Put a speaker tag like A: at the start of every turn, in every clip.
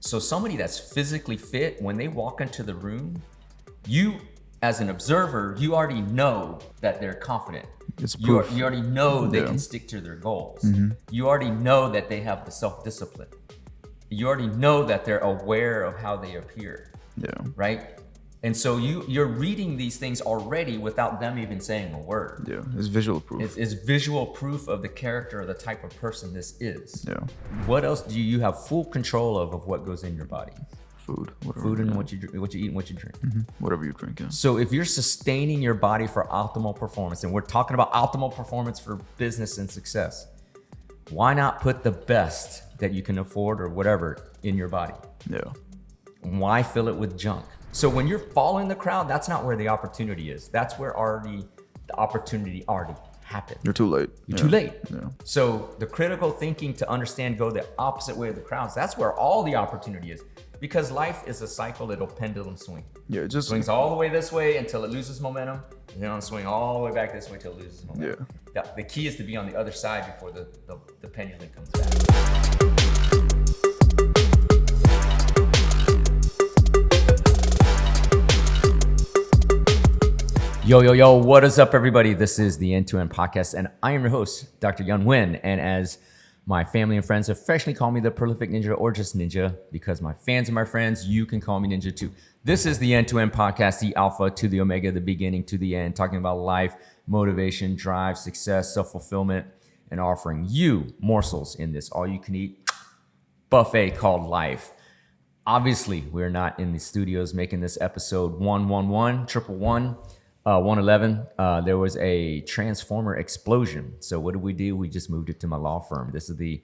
A: So somebody that's physically fit, when they walk into the room, you as an observer, you already know that they're confident.
B: It's
A: You
B: proof.
A: already know they
B: Yeah.
A: can stick to their goals. You already know that they have the self-discipline. You already know that they're aware of how they appear,
B: Yeah.
A: right? And so you're reading these things already without them even saying a word.
B: Yeah. It's visual proof.
A: It's visual proof of the character or the type of person this is.
B: Yeah.
A: What else do you have full control of what goes in your body?
B: Food. Whatever.
A: Food and what you eat and what you drink.
B: Whatever you drink. Yeah.
A: So if you're sustaining your body for optimal performance, and we're talking about optimal performance for business and success, why not put the best that you can afford or whatever in your body?
B: Yeah.
A: Why fill it with junk? So when you're following the crowd, that's not where the opportunity is. That's where the opportunity already happened.
B: You're too late.
A: You're too late.
B: Yeah.
A: So the critical thinking to understand, go the opposite way of the crowds, that's where all the opportunity is. Because life is a cycle, it'll pendulum swing.
B: Yeah. It just
A: Swings all the way this way until it loses momentum, and then it'll swing all the way back this way until it loses momentum. The key is to be on the other side before the pendulum comes back. Yo, what is up, everybody? This is the End-to-End Podcast, and I am your host, Dr. Yun Nguyen. And as my family and friends affectionately call me the Prolific Ninja or just Ninja, because my fans are my friends, you can call me Ninja too. This is the End-to-End Podcast, the alpha to the omega, the beginning to the end, talking about life, motivation, drive, success, self-fulfillment, and offering you morsels in this all-you-can-eat buffet called life. Obviously, we're not in the studios making this episode 111. There was a transformer explosion. So what did we do? We just moved it to my law firm. This is the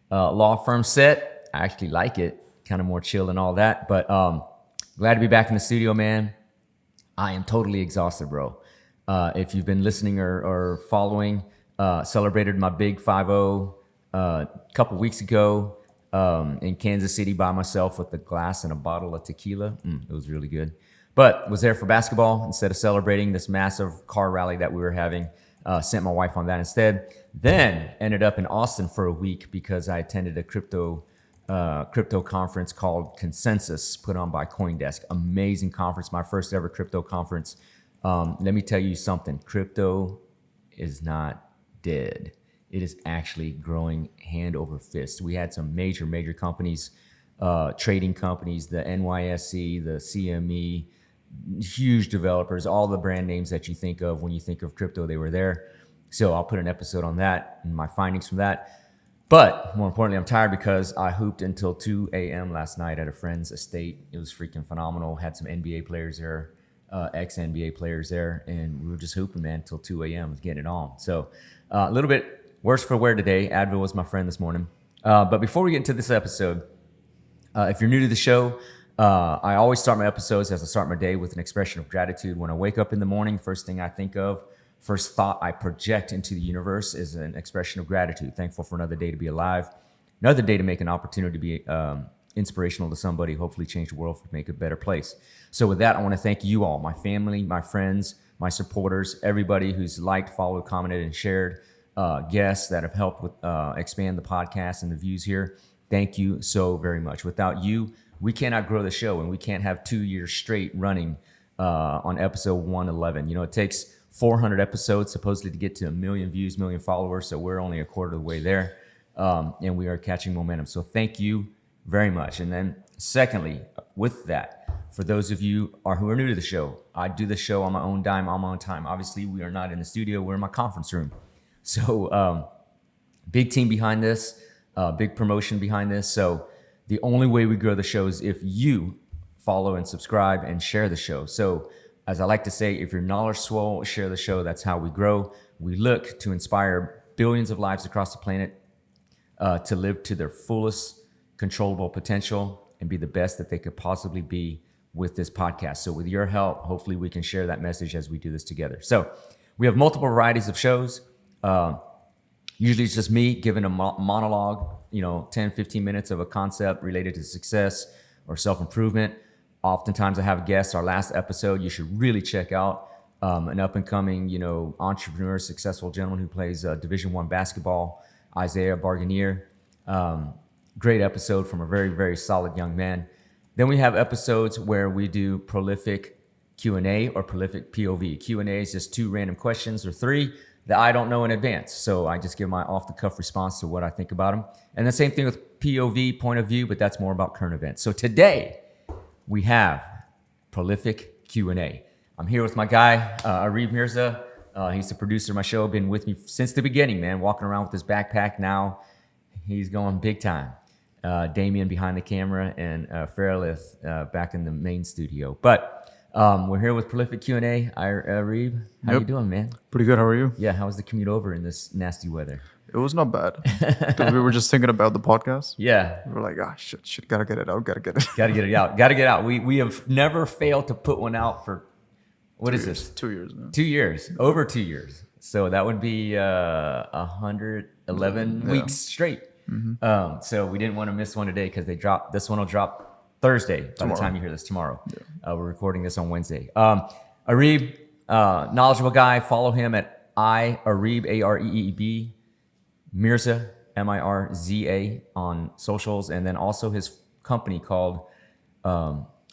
A: law firm set. I actually like it, kind of more chill and all that. But glad to be back in the studio, man. I am totally exhausted, bro. If you've been listening or following, celebrated my big 5-0 a couple weeks ago in Kansas City by myself with a glass and a bottle of tequila. It was really good. But was there for basketball instead of celebrating this massive car rally that we were having. Sent my wife on that instead. Then ended up in Austin for a week because I attended a crypto conference called Consensus, put on by CoinDesk. Amazing conference, my first ever crypto conference. Let me tell you something. Crypto is not dead. It is actually growing hand over fist. We had some major companies, trading companies, the NYSE, the CME, huge developers, all the brand names that you think of when you think of crypto, they were there. So I'll put an episode on that and my findings from that. But more importantly, I'm tired because I hooped until 2 a.m. last night at a friend's estate. It was freaking phenomenal. Had some NBA players there, ex-NBA players there, and we were just hooping, man, until 2 a.m. was getting it on. So a little bit worse for wear today. Advil was my friend this morning. But before we get into this episode, if you're new to the show, I always start my episodes as I start my day with an expression of gratitude. When I wake up in the morning, first thing I think of, first thought I project into the universe is an expression of gratitude. Thankful for another day to be alive, another day to make an opportunity to be inspirational to somebody, hopefully change the world, make it a better place. So with that, I want to thank you all, my family, my friends, my supporters, everybody who's liked, followed, commented, and shared, guests that have helped with expand the podcast and the views here. Thank you so very much. Without you, we cannot grow the show, and we can't have 2 years straight running on episode 111. You know, it takes 400 episodes supposedly to get to 1 million views, 1 million followers. So we're only a quarter of the way there, and we are catching momentum. So thank you very much. And then secondly, with that, for those of you who are new to the show, I do the show on my own dime, on my own time. Obviously, we are not in the studio. We're in my conference room. So big team behind this, big promotion behind this. So the only way we grow the show is if you follow and subscribe and share the show. So as I like to say, if you're knowledge swole, share the show. That's how we grow. We look to inspire billions of lives across the planet to live to their fullest controllable potential and be the best that they could possibly be with this podcast. So with your help, hopefully we can share that message as we do this together. So we have multiple varieties of shows. Usually it's just me giving a monologue, 10, 15 minutes of a concept related to success or self-improvement. Oftentimes I have guests. Our last episode, you should really check out an up-and-coming, entrepreneur, successful gentleman who plays Division I basketball, Isaiah Barganier. Great episode from a very, very solid young man. Then we have episodes where we do prolific Q&A or prolific POV. Q&A is just 2 random questions or 3 that I don't know in advance. So I just give my off-the-cuff response to what I think about them. And the same thing with POV, point of view, but that's more about current events. So today we have prolific Q&A. I'm here with my guy, Arib Mirza. He's the producer of my show, been with me since the beginning, man, walking around with his backpack. Now he's going big time. Damien behind the camera and Fairlith back in the main studio. But we're here with prolific Q&A. Arib, how you doing, man?
B: Pretty good. How are you?
A: Yeah, how was the commute over in this nasty weather?
B: It was not bad. 'Cause we were just thinking about the podcast.
A: Yeah.
B: We were like, shit, gotta get it out, gotta get it.
A: Gotta get it out. Gotta get out. We have never failed to put one out for, what is this?
B: 2 years now.
A: 2 years. Over 2 years. So that would be 111 weeks straight. Mm-hmm. So we didn't want to miss one today because this one will drop Thursday by the time you hear this tomorrow. Yeah. We're recording this on Wednesday. Arib, knowledgeable guy. Follow him at Arib, Areeb, Mirza, Mirza on socials, and then also his company called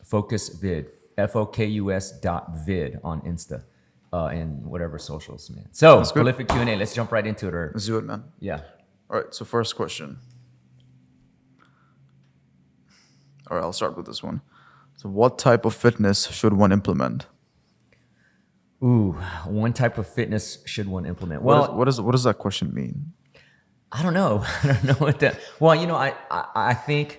A: Focus Vid, FOKUS.vid on Insta and whatever socials, man. So prolific Q&A. Let's jump right into it.
B: Let's do it, man.
A: Yeah.
B: All right. So first question. All right, I'll start with this one. So, what type of fitness should one implement?
A: Ooh, one type of fitness should one implement? Well,
B: what does that question mean?
A: I don't know. I don't know what that. Well, I think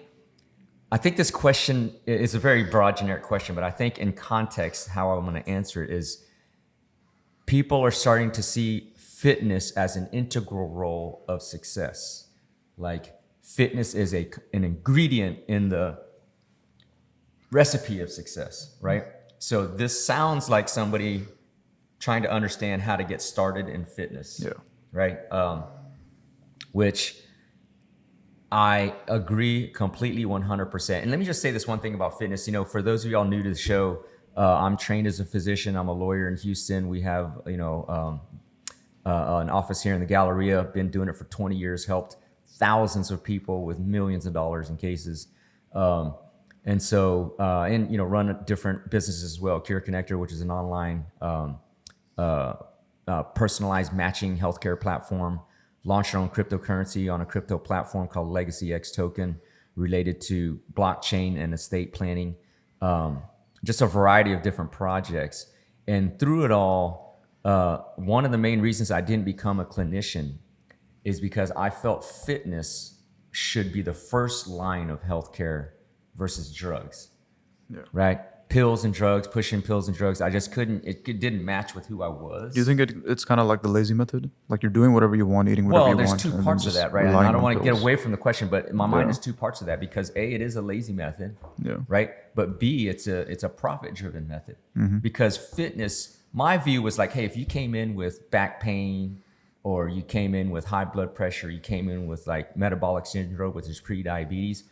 A: this question is a very broad, generic question, but I think in context, how I'm going to answer it is, people are starting to see fitness as an integral role of success. Like fitness is an ingredient in the recipe of success, right? So this sounds like somebody trying to understand how to get started in fitness, right? Which I agree completely 100%. And let me just say this one thing about fitness. For those of y'all new to the show, I'm trained as a physician. I'm a lawyer in Houston. We have, an office here in the Galleria. Been doing it for 20 years, helped thousands of people with millions of dollars in cases. And run different businesses as well. Cure Connector, which is an online personalized matching healthcare platform. Launched our own cryptocurrency on a crypto platform called Legacy X Token, related to blockchain and estate planning. Just a variety of different projects. And through it all, one of the main reasons I didn't become a clinician is because I felt fitness should be the first line of healthcare versus drugs, right? Pills and drugs, pushing pills and drugs. I just couldn't, it didn't match with who I was.
B: Do you think it's kind of like the lazy method? Like you're doing whatever you want, eating whatever you want?
A: Well, there's 2 parts of that, right? And I don't want to get away from the question, but in my mind, there's 2 parts of that, because A, it is a lazy method, right? But B, it's a profit-driven method, because fitness, my view was like, hey, if you came in with back pain, or you came in with high blood pressure, you came in with like metabolic syndrome, which is pre-diabetes,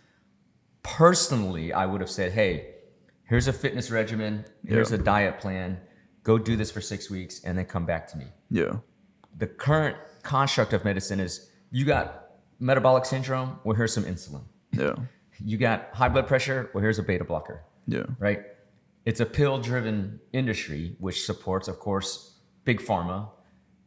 A: personally, I would have said, hey, here's a fitness regimen, here's a diet plan, go do this for 6 weeks and then come back to me. Yeah. The current construct of medicine is, you got metabolic syndrome, well, here's some insulin. Yeah. You got high blood pressure, well, here's a beta blocker. Yeah. Right? It's a pill-driven industry, which supports, of course, big pharma,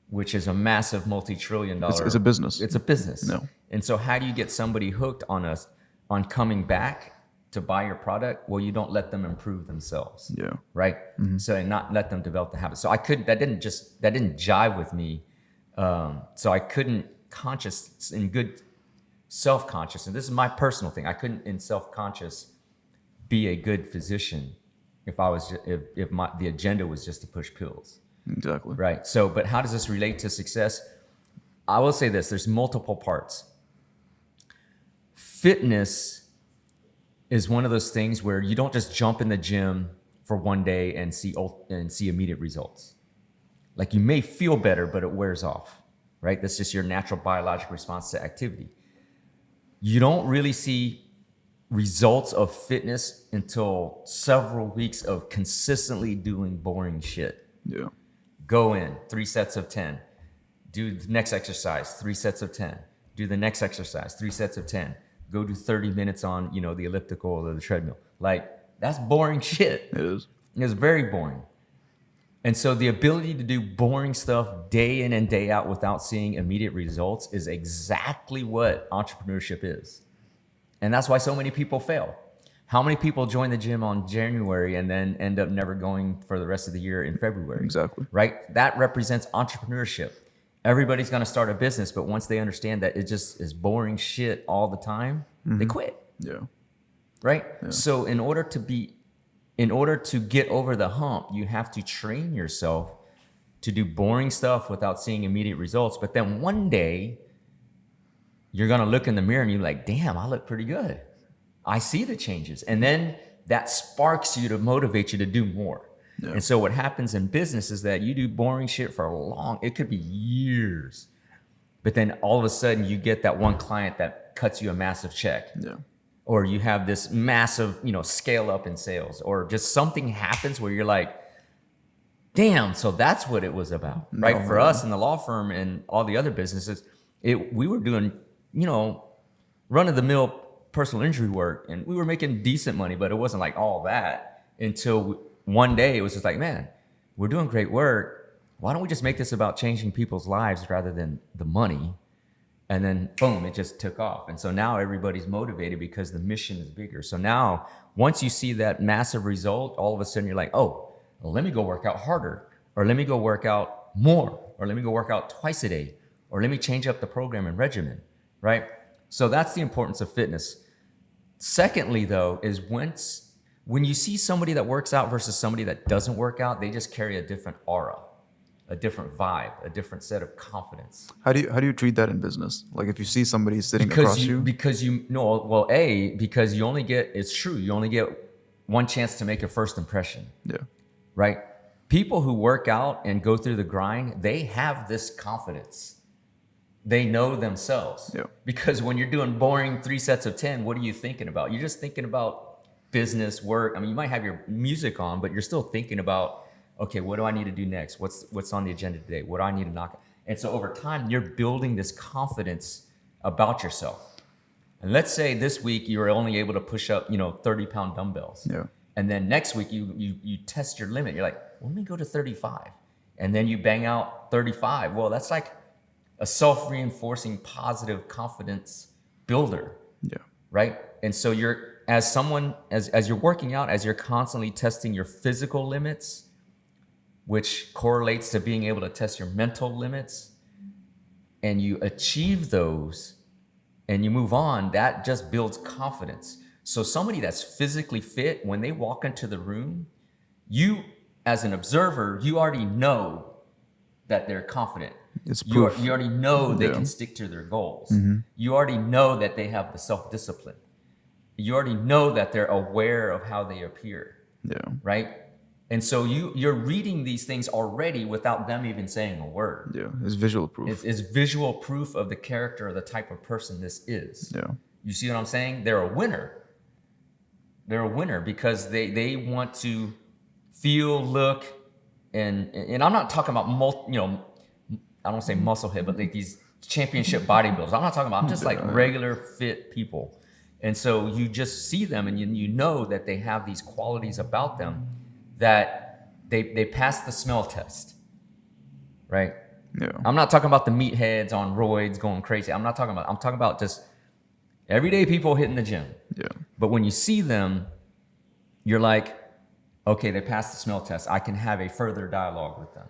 A: which is a massive multi-trillion-dollar.
B: It's a business.
A: It's a business. No. And so how do you get somebody hooked on coming back to buy your product? Well, you don't let them improve themselves. Yeah. Right. Mm-hmm. So, and not let them develop the habit. So that didn't jive with me. So I couldn't in good self-conscious, and this is my personal thing, I couldn't in self-conscious be a good physician if the agenda was just to push pills. Exactly. Right. So, but how does this relate to success? I will say this, there's multiple parts. Fitness is one of those things where you don't just jump in the gym for one day and see immediate results. Like, you may feel better, but it wears off, right? That's just your natural biological response to activity. You don't really see results of fitness until several weeks of consistently doing boring shit. Yeah. Go in, 3 sets of 10. Do the next exercise, 3 sets of 10. Do the next exercise, 3 sets of 10. go do 30 minutes on, the elliptical or the treadmill. Like, that's boring shit.
B: It is.
A: It's very boring. And so the ability to do boring stuff day in and day out without seeing immediate results is exactly what entrepreneurship is. And that's why so many people fail. How many people join the gym on January and then end up never going for the rest of the year in February?
B: Exactly.
A: Right? That represents entrepreneurship. Everybody's going to start a business, but once they understand that it just is boring shit all the time, they quit.
B: Yeah.
A: Right? Yeah. So in order to get over the hump, you have to train yourself to do boring stuff without seeing immediate results. But then one day, you're going to look in the mirror and you're like, damn, I look pretty good. I see the changes. And then that sparks you to motivate you to do more. Yeah. And so what happens in business is that you do boring shit for it could be years. But then all of a sudden you get that one client that cuts you a massive check. Yeah. Or you have this massive, scale up in sales, or just something happens where you're like, damn, so that's what it was about, right? For us in the law firm and all the other businesses, we were doing, run of the mill personal injury work, and we were making decent money, but it wasn't like all that until one day it was just like, man, we're doing great work. Why don't we just make this about changing people's lives rather than the money? And then boom, it just took off. And so now everybody's motivated because the mission is bigger. So now once you see that massive result, all of a sudden you're like, oh, well, let me go work out harder, or let me go work out more, or let me go work out twice a day, or let me change up the program and regimen, right? So that's the importance of fitness. Secondly, though, is when you see somebody that works out versus somebody that doesn't work out, they just carry a different aura, a different vibe, a different set of confidence.
B: How do you treat that in business? Like if you see somebody sitting across you?
A: Because you only get one chance to make a first impression. Yeah. Right? People who work out and go through the grind, they have this confidence. They know themselves. Yeah. Because when you're doing boring 3 sets of 10, what are you thinking about? You're just thinking about business, work. I mean, you might have your music on, but you're still thinking about, okay, what do I need to do next? What's on the agenda today? What do I need to knock? And so over time, you're building this confidence about yourself. And let's say this week you were only able to push up, 30-pound dumbbells. Yeah. And then next week you test your limit. You're like, well, let me go to 35. And then you bang out 35. Well, that's like a self-reinforcing positive confidence builder. Yeah. Right? And so as you're working out, as you're constantly testing your physical limits, which correlates to being able to test your mental limits, and you achieve those and you move on, that just builds confidence. So somebody that's physically fit, when they walk into the room, you as an observer, you already know that they're confident. It's proof. You already know they can stick to their goals. Mm-hmm. You already know that they have the self-discipline. You already know that they're aware of how they appear. Yeah. Right? And so you're reading these things already without them even saying a word.
B: Yeah, it's visual proof.
A: It's visual proof of the character or the type of person this is. Yeah. You see what I'm saying? They're a winner. They're a winner because they want to feel, look, and I'm not talking about I don't say musclehead, but like these championship bodybuilders. I'm just like regular fit people. And so you just see them and you know that they have these qualities about them that they pass the smell test, right? Yeah. I'm not talking about the meatheads on roids going crazy. I'm talking about just everyday people hitting the gym. Yeah. But when you see them, you're like, okay, they passed the smell test. I can have a further dialogue with them.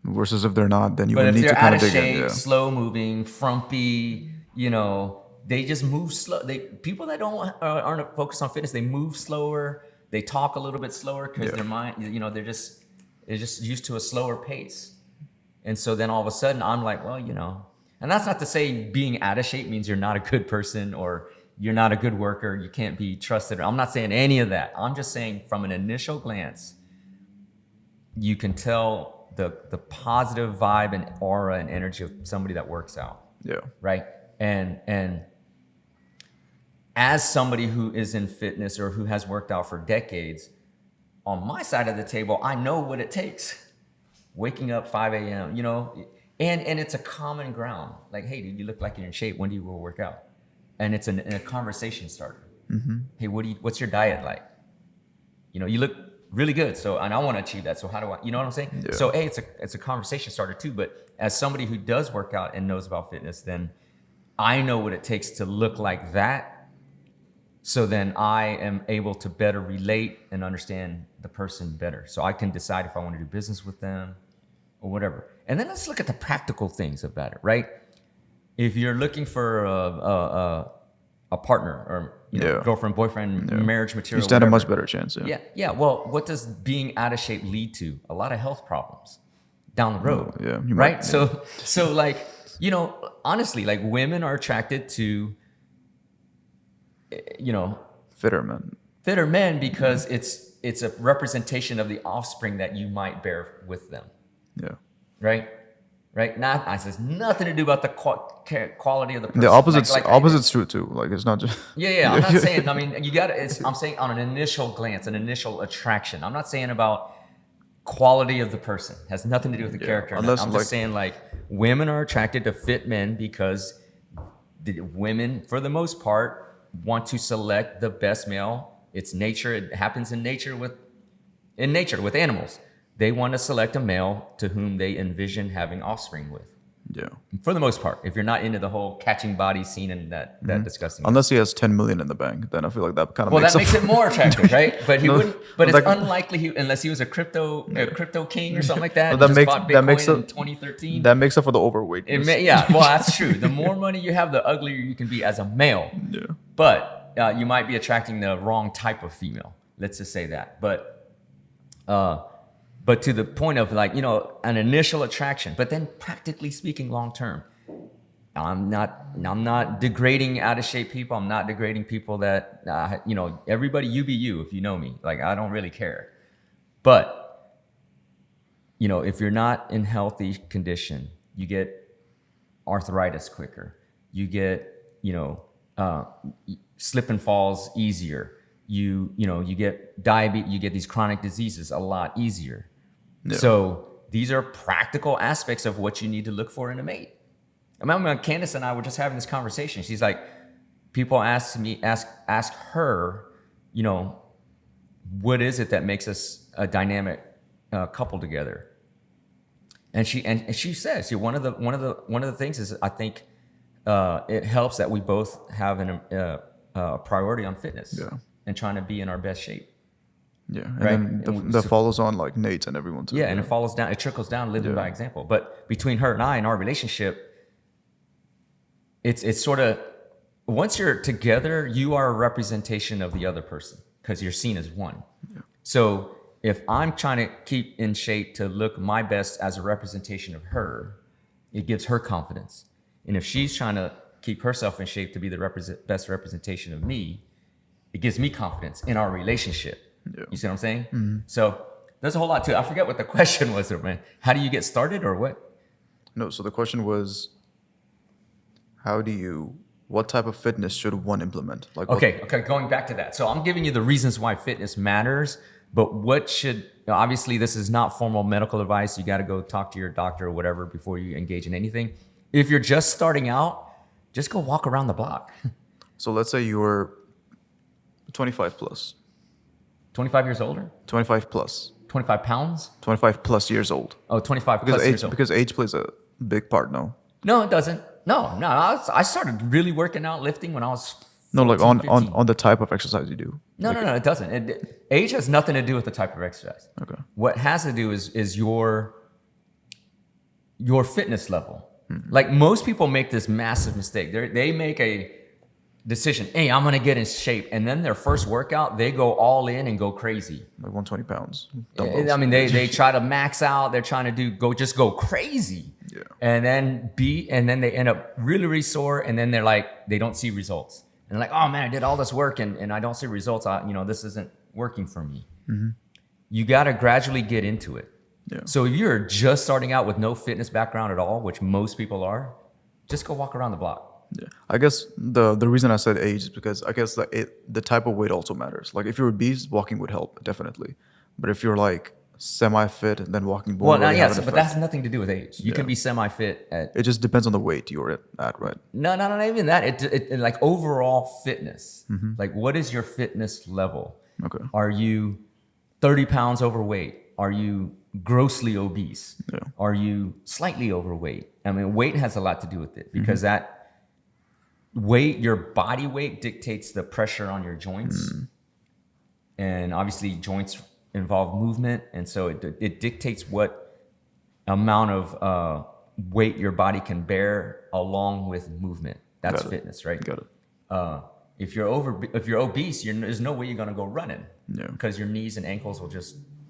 B: Versus if they're not, then you would need to kind of dig in. But if they're out of shape,
A: slow moving, frumpy, they just move slow. People that aren't focused on fitness, they move slower. They talk a little bit slower because their mind, they're just used to a slower pace. And so then all of a sudden I'm like, well, and that's not to say being out of shape means you're not a good person or you're not a good worker. You can't be trusted. I'm not saying any of that. I'm just saying from an initial glance, you can tell the positive vibe and aura and energy of somebody that works out. Yeah. Right. And as somebody who is in fitness or who has worked out for decades, on my side of the table, I know what it takes. Waking up 5 a.m., and it's a common ground. Like, hey, dude, you look like you're in shape. When do you go work out? and it's a conversation starter. Hey, what's your diet like? You look really good. So, and I want to achieve that. So how do I, you know what I'm saying?
B: Yeah.
A: So it's a conversation starter too. But as somebody who does work out and knows about fitness, then I know what it takes to look like that. So then I am able to better relate and understand the person better. So I can decide if I want to do business with them or whatever. And then let's look at the practical things about it, right? If you're looking for a partner or girlfriend, boyfriend, marriage material,
B: You stand a
A: whatever.
B: much better chance. Yeah.
A: Yeah. Well, what does being out of shape lead to? A lot of health problems down the road.
B: Yeah,
A: Right. So like, honestly, like women are attracted to,
B: Fitter men.
A: because it's a representation of the offspring that you might bear with them.
B: Yeah.
A: Right. Not, I says nothing to do about the quality of the person.
B: The opposite's
A: Like,
B: opposite's true too. Like it's not just.
A: Yeah. I'm not saying. I mean, I'm saying on an initial glance, an initial attraction. I'm not saying about quality of the person. It has nothing to do with the character. I'm just saying like women are attracted to fit men because the women, for the most part, want to select the best male. It's nature. It happens in nature with animals. They want to select a male to whom they envision having offspring with.
B: Yeah.
A: For the most part, if you're not into the whole catching body scene and that disgusting.
B: Unless he has 10 million in the bank, then I feel like that kind of
A: That makes it more attractive, right? But he wouldn't. But it's
B: like-
A: unlikely unless he was a crypto king or something like that.
B: That
A: just
B: makes-
A: bought Bitcoin
B: that makes
A: in
B: up-
A: 2013.
B: That makes up for the overweight.
A: Yeah, well, that's true. The more money you have, the uglier you can be as a male.
B: Yeah.
A: But you might be attracting the wrong type of female. Let's just say that. But to the point of like, an initial attraction, but then practically speaking, long term, I'm not degrading out of shape people. I'm not degrading people that, everybody, you be you if you know me. Like, I don't really care. But, if you're not in healthy condition, you get arthritis quicker. You get, slip and falls easier. You get diabetes, you get these chronic diseases a lot easier. Yeah. So these are practical aspects of what you need to look for in a mate. I remember Candace and I were just having this conversation. She's like, people ask her, what is it that makes us a dynamic couple together? And she says, one of the things is I think it helps that we both have a priority on fitness and trying to be in our best shape.
B: Yeah, and then that follows on like Nate and everyone too.
A: Yeah, and it follows down, it trickles down, living by example. But between her and I in our relationship, it's sort of, once you're together, you are a representation of the other person because you're seen as one. Yeah. So if I'm trying to keep in shape to look my best as a representation of her, it gives her confidence. And if she's trying to keep herself in shape to be the best representation of me, it gives me confidence in our relationship. Yeah. You see what I'm saying? Mm-hmm. So there's a whole lot to it. I forget what the question was, man. How do you get started or what?
B: No, so the question was, what type of fitness should one implement? Like
A: Okay, going back to that. So I'm giving you the reasons why fitness matters, but obviously this is not formal medical advice. You got to go talk to your doctor or whatever before you engage in anything. If you're just starting out, just go walk around the block.
B: So let's say you're 25 plus.
A: 25 years older?
B: 25 plus.
A: 25 pounds?
B: 25 plus years old.
A: Oh, 25 plus years old.
B: Because age plays a big part, no?
A: No, it doesn't. No. I started really working out, lifting when I was 14,
B: No, like on the type of exercise you do.
A: No, it doesn't. Age has nothing to do with the type of exercise.
B: Okay.
A: What has to do is your fitness level. Mm-hmm. Like most people make this massive mistake. They make a decision, hey, I'm going to get in shape. And then their first workout, they go all in and go crazy.
B: Like 120 pounds.
A: Dumbbells. I mean, they try to max out. They're trying to go crazy.
B: Yeah.
A: And then they end up really, really sore. And then they're like, they don't see results. And they're like, oh man, I did all this work and I don't see results. This isn't working for me. Mm-hmm. You got to gradually get into it. Yeah. So if you're just starting out with no fitness background at all, which most people are, just go walk around the block.
B: Yeah, I guess the reason I said age is because I guess the type of weight also matters. Like if you're obese, walking would help definitely. But if you're like semi-fit, then walking
A: Well,
B: won't really have
A: yes,
B: an
A: but
B: effect.
A: that has nothing to do with age. You can be semi-fit at
B: It just depends on the weight you're at, right?
A: no, not even that. It like overall fitness. Like, what is your fitness level?
B: Okay.
A: Are you 30 pounds overweight? Are you grossly obese?
B: Yeah.
A: Are you slightly overweight? I mean, weight has a lot to do with it because that weight, your body weight, dictates the pressure on your joints, and obviously joints involve movement, and so it dictates what amount of weight your body can bear along with movement. That's fitness, right?
B: Got it.
A: If you're obese, there's no way you're gonna go running.
B: Yeah.
A: Because your knees and ankles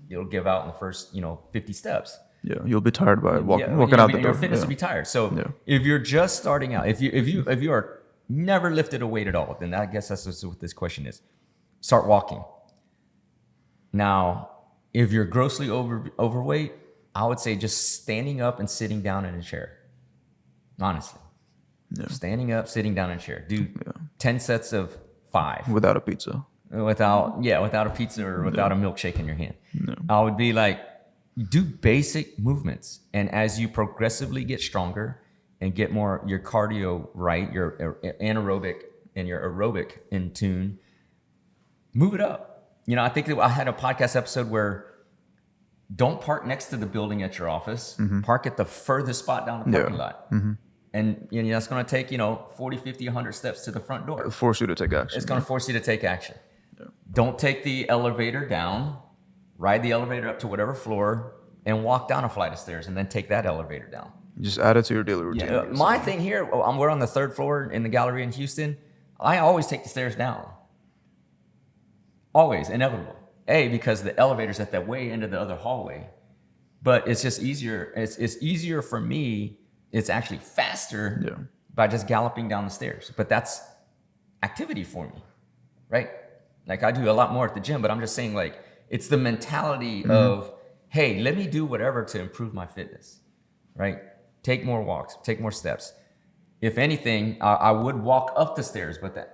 A: it'll give out in the first 50 steps.
B: Yeah, you'll be tired by walking
A: Your-
B: out the door.
A: Your fitness
B: Yeah.
A: will be tired. So
B: Yeah.
A: if you're just starting out, if you are never lifted a weight at all, then I guess that's what this question is. Start walking. Now, if you're grossly overweight, I would say just standing up and sitting down in a chair. Honestly.
B: Yeah.
A: Standing up, sitting down in a chair. Do 10 sets of 5.
B: Without a pizza.
A: Without a pizza or without a milkshake in your hand. I would be like, do basic movements. And as you progressively get stronger and get more your cardio right, your anaerobic and your aerobic in tune, move it up. I think that I had a podcast episode where don't park next to the building at your office. Park at the furthest spot down the parking lot. And that's going to take, 40, 50, 100 steps to the front door.
B: It'll force you to take action.
A: It's going to force you to take action. Don't take the elevator down, ride the elevator up to whatever floor, and walk down a flight of stairs, and then take that elevator down.
B: Just add it to your daily routine.
A: Yeah, my thing here, we're on the 3rd floor in the gallery in Houston. I always take the stairs down. Always, inevitable. Because the elevator's at the way end of the other hallway. But it's just easier. It's easier for me. It's actually faster by just galloping down the stairs. But that's activity for me, right? Like I do a lot more at the gym, but I'm just saying like it's the mentality of, hey, let me do whatever to improve my fitness, right? Take more walks, take more steps. If anything, I would walk up the stairs, but the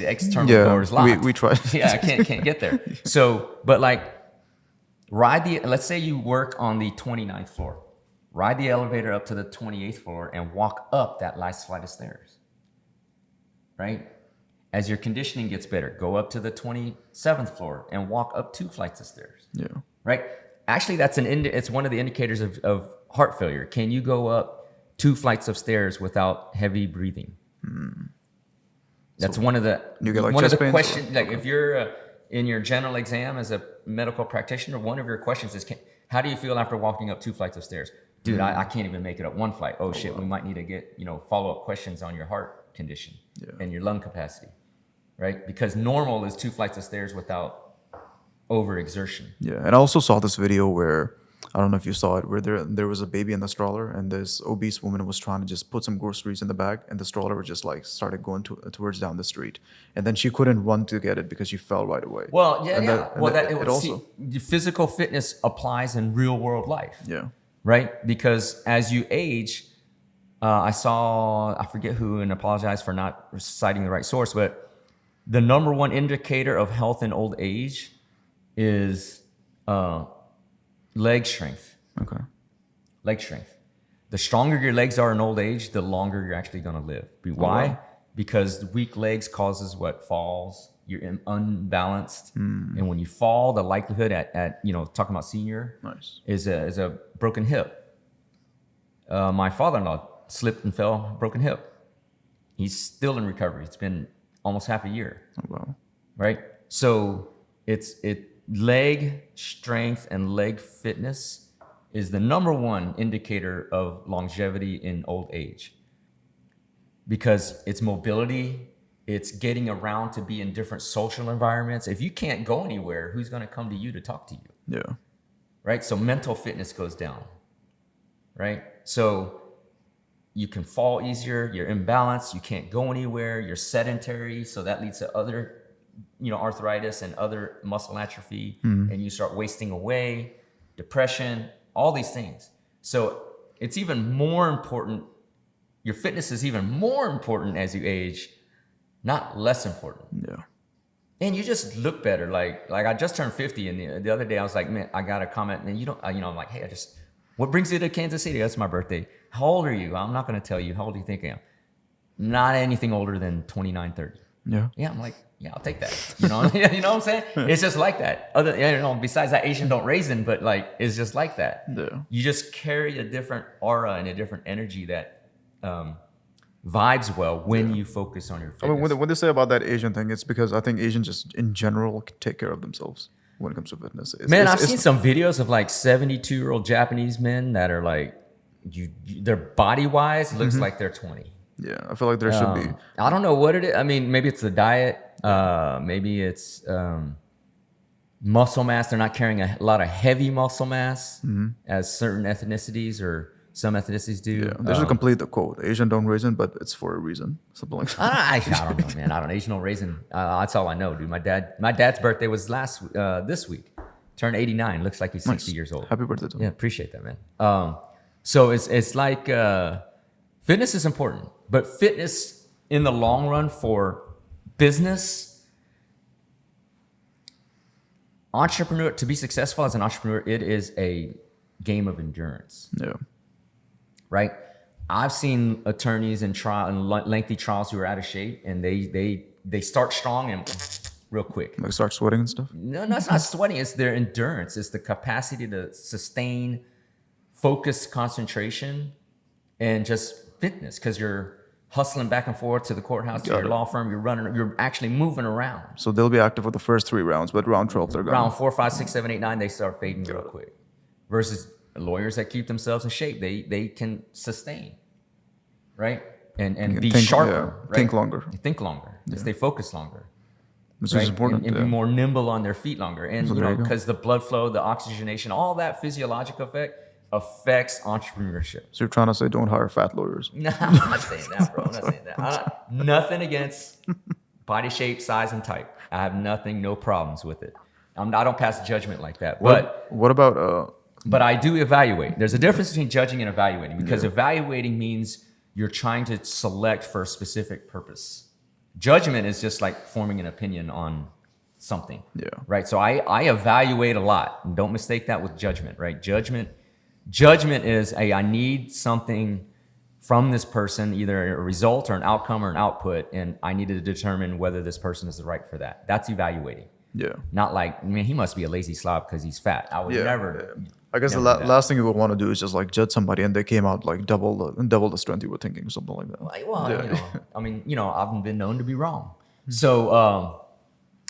A: external door is locked.
B: We tried.
A: I can't get there. So, but like let's say you work on the 29th floor. Ride the elevator up to the 28th floor and walk up that last flight of stairs, right? As your conditioning gets better, go up to the 27th floor and walk up 2 flights of stairs.
B: Yeah.
A: Right? Actually, it's one of the indicators of heart failure. Can you go up 2 flights of stairs without heavy breathing? That's one of the
B: you get like
A: one of
B: chest
A: the
B: pains?
A: questions. Like if you're in your general exam as a medical practitioner, one of your questions is, how do you feel after walking up 2 flights of stairs? Dude, I can't even make it up 1 flight. Oh shit, we might need to get follow-up questions on your heart condition and your lung capacity. Right? Because normal is 2 flights of stairs without overexertion.
B: Yeah, and I also saw this video where, I don't know if you saw it, where there was a baby in the stroller and this obese woman was trying to just put some groceries in the bag and the stroller was just like started going towards down the street. And then she couldn't run to get it because she fell right away.
A: Well, physical fitness applies in real world life.
B: Yeah.
A: Right? Because as you age, I forget who, and apologize for not citing the right source, but the number one indicator of health in old age is leg strength.
B: Okay.
A: Leg strength. The stronger your legs are in old age, the longer you're actually going to live. Why?
B: wow.
A: Because weak legs causes falls. You're unbalanced. And when you fall, the likelihood at talking about senior is a broken hip. My father-in-law slipped and fell, broken hip. He's still in recovery. It's been almost half a year.
B: Oh, wow.
A: Right? So leg strength and leg fitness is the number one indicator of longevity in old age. Because it's mobility, it's getting around to be in different social environments. If you can't go anywhere, who's going to come to you to talk to you?
B: Yeah.
A: Right? So mental fitness goes down. Right? So you can fall easier, you're imbalanced, you can't go anywhere, you're sedentary, so that leads to other arthritis and other muscle atrophy, and you start wasting away, depression, all these things. So it's even more important. Your fitness is even more important as you age, not less important.
B: Yeah.
A: and you just look better. Like I just turned 50, and the other day I was like, man, I got a comment, and you don't, I'm like, hey, what brings you to Kansas City? That's my birthday. How old are you? I'm not going to tell you. How old do you think I am? Not anything older than 29, 30.
B: Yeah.
A: Yeah, I'm like, yeah, I'll take that. You know, you know what I'm saying? It's just like that. Besides that, Asian don't raisin, but like, it's just like that.
B: Yeah.
A: You just carry a different aura and a different energy that vibes well when you focus on your
B: I
A: fitness.
B: mean, when they say about that Asian thing, it's because I think Asians just in general take care of themselves when it comes to fitness.
A: I've seen some videos of like 72-year-old Japanese men that are like, their body wise looks like they're 20.
B: Yeah, I feel like there should be.
A: I don't know what it is. I mean, maybe it's the diet. Maybe it's muscle mass. They're not carrying a lot of heavy muscle mass as certain ethnicities or some ethnicities do.
B: Yeah, they should complete the quote. Asian don't raisin, but it's for a reason. Something like that.
A: I don't know, man. I don't know. Asian don't raisin. That's all I know, dude. My dad's birthday was this week. Turned 89. Looks like he's 60 years old.
B: Happy birthday to him.
A: Yeah, appreciate that, man. So it's like fitness is important, but fitness in the long run for business, entrepreneur, to be successful as an entrepreneur, it is a game of endurance.
B: Yeah.
A: Right? I've seen attorneys in lengthy trials who are out of shape, and they start strong and real quick.
B: Like start sweating and stuff.
A: No, it's not sweating. It's their endurance. It's the capacity to sustain focused concentration and just fitness, because you're hustling back and forth to the courthouse, to your law firm. You're actually moving around.
B: So they'll be active for the first 3 rounds, but round 12 they're gone.
A: Round 4, 5, 6, 7, 8, 9, they start fading real quick. Versus lawyers that keep themselves in shape, they can sustain, right? And be sharper, right?
B: Think longer.
A: Think longer. Stay focused longer.
B: This
A: right?
B: is important.
A: And be more nimble on their feet longer. And
B: So
A: because the blood flow, the oxygenation, all that physiological effect affects entrepreneurship.
B: So you're trying to say don't hire fat lawyers.
A: No, I'm not saying that, bro. I'm not saying that. Nothing against body shape, size, and type. I have no problems with it. I don't pass judgment like that.
B: What about
A: But I do evaluate. There's a difference between judging and evaluating, because evaluating means you're trying to select for a specific purpose. Judgment is just like forming an opinion on something.
B: Yeah.
A: Right. So I evaluate a lot. And don't mistake that with judgment. Right. Judgment is I need something from this person, either a result or an outcome or an output, and I need to determine whether this person is the right for that. That's evaluating.
B: Yeah.
A: Not like, man, he must be a lazy slob because he's fat. I would never.
B: Yeah. I guess the last thing you would want to do is just like judge somebody and they came out like double the strength you were thinking, something like that.
A: Like, well, I mean, I've been known to be wrong. So,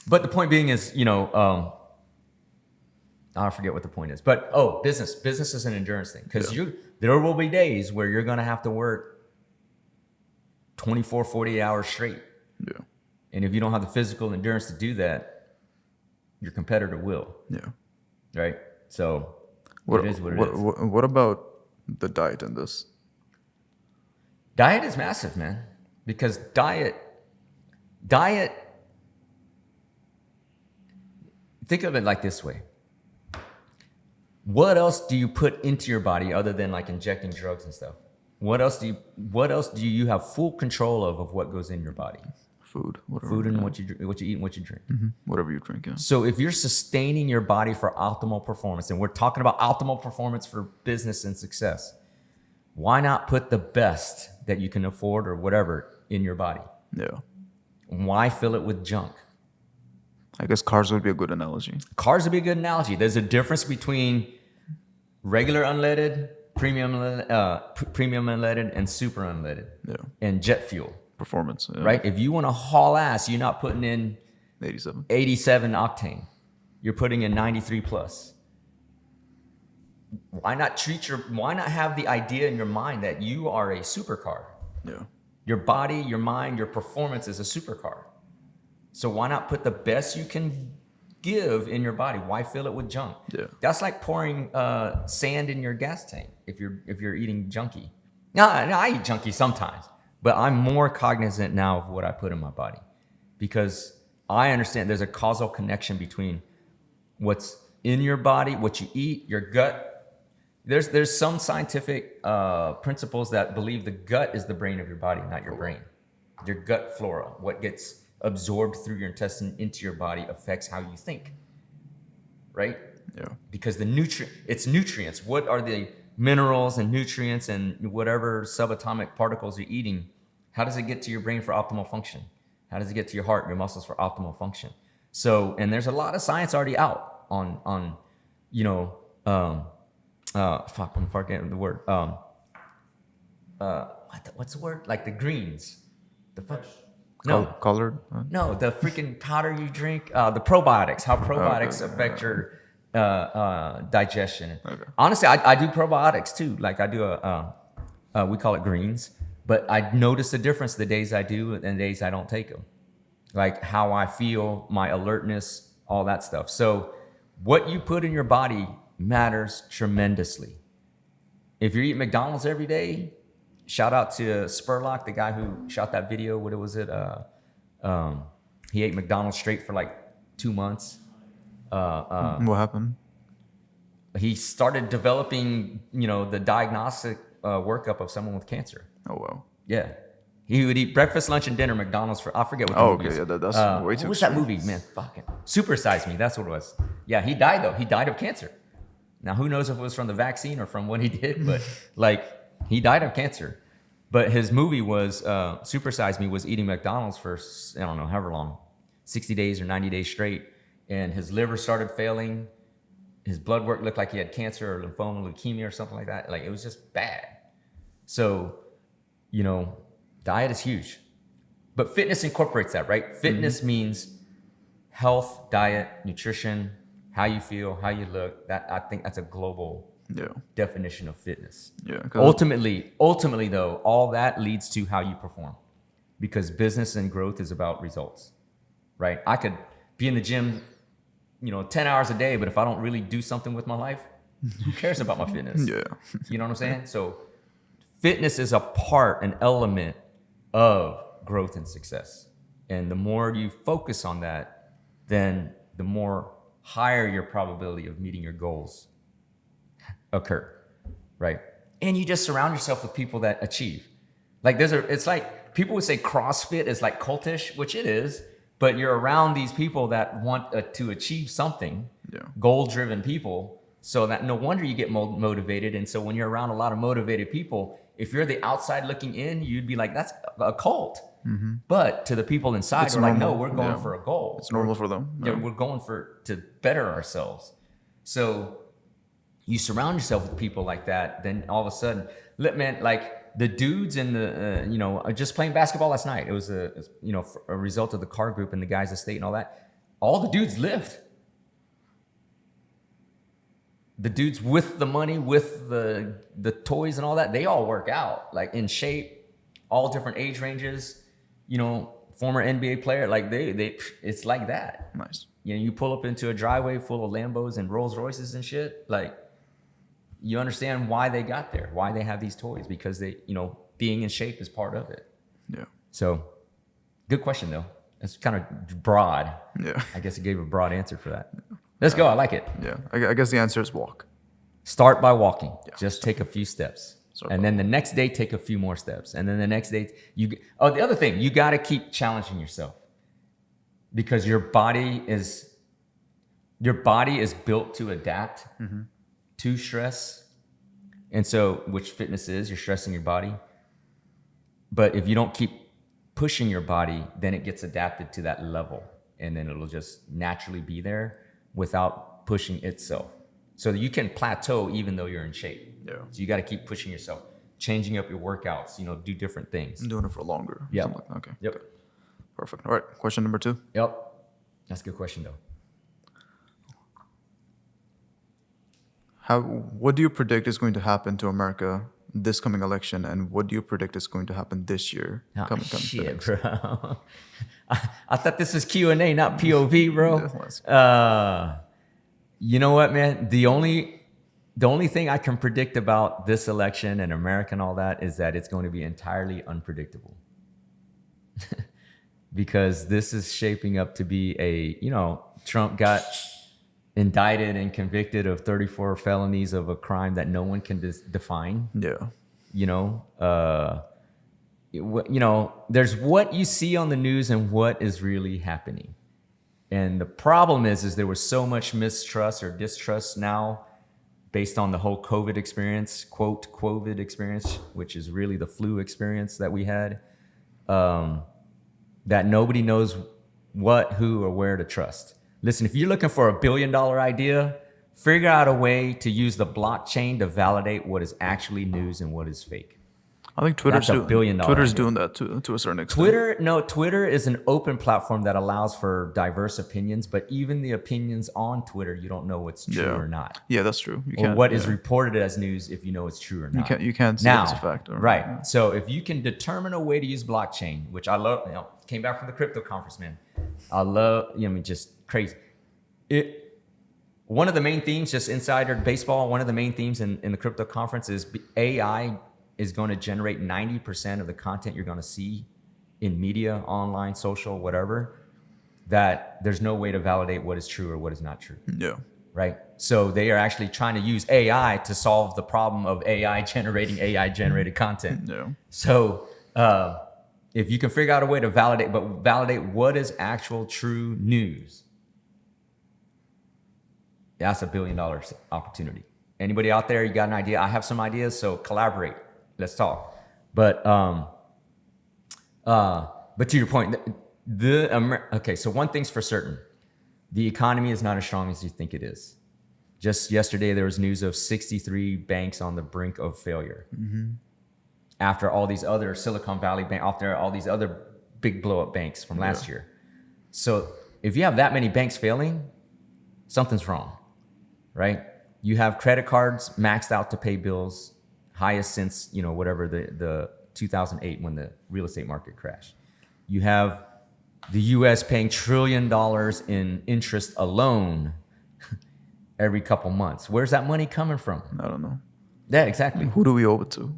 A: but the point being is, I forget what the point is. But business is an endurance thing, because there will be days where you're going to have to work 24, 48 hours straight.
B: Yeah.
A: And if you don't have the physical endurance to do that, your competitor will.
B: Yeah.
A: Right. So it is what it is.
B: What about the diet in this?
A: Diet is massive, man, because diet, think of it like this way. What else do you put into your body other than like injecting drugs and stuff? What else do you have full control of what goes in your body?
B: Food, whatever.
A: Food and what you eat and what you drink.
B: Mm-hmm. Whatever you drink, yeah.
A: So if you're sustaining your body for optimal performance, and we're talking about optimal performance for business and success, why not put the best that you can afford or whatever in your body?
B: Yeah.
A: Why fill it with junk?
B: I guess cars would be a good analogy.
A: Cars would be a good analogy. There's a difference between regular unleaded, premium unleaded, and super unleaded.
B: Yeah.
A: And jet fuel.
B: Performance. Yeah.
A: Right? If you want to haul ass, you're not putting in 87 octane. You're putting in 93 plus. Why not have the idea in your mind that you are a supercar?
B: Yeah.
A: Your body, your mind, your performance is a supercar. So why not put the best you can give in your body? Why fill it with junk?
B: Yeah.
A: That's like pouring sand in your gas tank if you're eating junky. Now, I eat junky sometimes, but I'm more cognizant now of what I put in my body, because I understand there's a causal connection between what's in your body, what you eat, your gut. There's some scientific principles that believe the gut is the brain of your body, not your brain. Your gut flora, what gets absorbed through your intestine into your body affects how you think, right?
B: Yeah.
A: Because it's nutrients. What are the minerals and nutrients and whatever subatomic particles you're eating? How does it get to your brain for optimal function? How does it get to your heart, your muscles for optimal function? So, and there's a lot of science already out on you know, I'm forgetting the word. What's the word? Like the greens. The fuck? No,
B: Colored?
A: no, the freaking powder you drink. The probiotics. How probiotics affect your digestion.
B: Okay.
A: Honestly, I do probiotics too. Like I do we call it greens. But I notice the difference the days I do and the days I don't take them. Like how I feel, my alertness, all that stuff. So what you put in your body matters tremendously. If you're eating McDonald's every day, shout out to Spurlock, the guy who shot that video. What was it? He ate McDonald's straight for like 2 months.
B: What happened?
A: He started developing, the diagnostic workup of someone with cancer.
B: Oh, wow.
A: Yeah. He would eat breakfast, lunch, and dinner McDonald's for, I forget what the movie is.
B: Yeah, that's way too
A: What was that
B: extreme.
A: movie, man? Fucking Super Size Me, that's what it was. Yeah, he died though. He died of cancer. Now, who knows if it was from the vaccine or from what he did, but like, he died of cancer. But his movie was, Super Size Me was eating McDonald's for, I don't know, however long, 60 days or 90 days straight. And his liver started failing. His blood work looked like he had cancer or lymphoma, leukemia or something like that. Like, it was just bad. So, diet is huge. But fitness incorporates that, right? Fitness means health, diet, nutrition, how you feel, how you look. That, I think that's a global definition of fitness.
B: Yeah.
A: Ultimately though, all that leads to how you perform. Because business and growth is about results, right? I could be in the gym, 10 hours a day, but if I don't really do something with my life, who cares about my fitness?
B: Yeah.
A: You know what I'm saying? So fitness is a part, an element of growth and success. And the more you focus on that, then the more higher your probability of meeting your goals occur, right? And you just surround yourself with people that achieve. Like it's like people would say CrossFit is like cultish, which it is, but you're around these people that want to achieve something, goal-driven people, so that no wonder you get motivated. And so when you're around a lot of motivated people, if you're the outside looking in, you'd be like, that's a cult. Mm-hmm. But to the people inside,
B: It's
A: we're like, no,
B: normal.
A: we're going for a goal.
B: It's normal for them.
A: Yeah, we're going to better ourselves. So you surround yourself with people like that, then all of a sudden, like the dudes in the, just playing basketball last night. It was a result of the car group and the guys' estate and all that. All the dudes lift. The dudes with the money, with the toys and all that, they all work out, like in shape, all different age ranges, former NBA player, like they it's like that.
B: Nice.
A: You pull up into a driveway full of Lambos and Rolls Royces and shit, like you understand why they got there, why they have these toys, because they, being in shape is part of it.
B: Yeah.
A: So good question though. It's kind of broad.
B: Yeah.
A: I guess it gave a broad answer for that. Let's go. I like it.
B: Yeah. I guess the answer is walk.
A: Start by walking.
B: Yeah.
A: Just take a few steps.
B: Start
A: And then the next day, take a few more steps. And then the next day, the other thing, you got to keep challenging yourself, because your body is built to adapt to stress. And so, which fitness is, you're stressing your body. But if you don't keep pushing your body, then it gets adapted to that level. And then it'll just naturally be there without pushing itself. So you can plateau even though you're in shape.
B: Yeah.
A: So you got to keep pushing yourself, changing up your workouts, do different things.
B: I'm doing it for longer.
A: Yeah.
B: Something like- okay.
A: Yep.
B: Good. Perfect. All right. Question number 2.
A: Yep. That's a good question though.
B: What do you predict is going to happen to America this coming election, and what do you predict is going to happen this year?
A: Oh, shit, bro. I thought this was Q&A, not POV, bro. You know what, man? The only thing I can predict about this election and America and all that is that it's going to be entirely unpredictable. Because this is shaping up to be Trump got indicted and convicted of 34 felonies of a crime that no one can define.
B: Yeah.
A: there's what you see on the news and what is really happening. And the problem is there was so much mistrust or distrust now based on the whole COVID experience, quote, COVID experience, which is really the flu experience that we had, that nobody knows what, who, or where to trust. Listen, if you're looking for a $1 billion idea, figure out a way to use the blockchain to validate what is actually news and what is fake.
B: I think
A: That's a $1 billion
B: Twitter's
A: idea.
B: doing that to a certain extent.
A: Twitter is an open platform that allows for diverse opinions, but even the opinions on Twitter, you don't know what's true or not.
B: Yeah, that's true. You
A: Or
B: can't,
A: what is reported as news if you know it's true or not.
B: You can't see
A: now,
B: if it's a fact.
A: Right. So if you can determine a way to use blockchain, which I love, came back from the crypto conference, man. I love, just crazy. One of the main themes, just insider baseball, one of the main themes in the crypto conference is AI is going to generate 90% of the content you're going to see in media, online, social, whatever, that there's no way to validate what is true or what is not true.
B: Yeah.
A: Right. So they are actually trying to use AI to solve the problem of AI generating AI generated content.
B: Yeah.
A: So if you can figure out a way to validate what is actual true news, that's $1 billion opportunity. Anybody out there, you got an idea? I have some ideas, so collaborate. Let's talk. But to your point, okay. So one thing's for certain: the economy is not as strong as you think it is. Just yesterday, there was news of 63 banks on the brink of failure. Mm-hmm. After all these other Silicon Valley banks, after all these other big blow up banks from last year. So if you have that many banks failing, something's wrong, right? You have credit cards maxed out to pay bills, highest since, whatever the 2008 when the real estate market crashed. You have the US paying $1 trillion in interest alone every couple months. Where's that money coming from?
B: I don't know.
A: Yeah, exactly.
B: Who do we owe it to?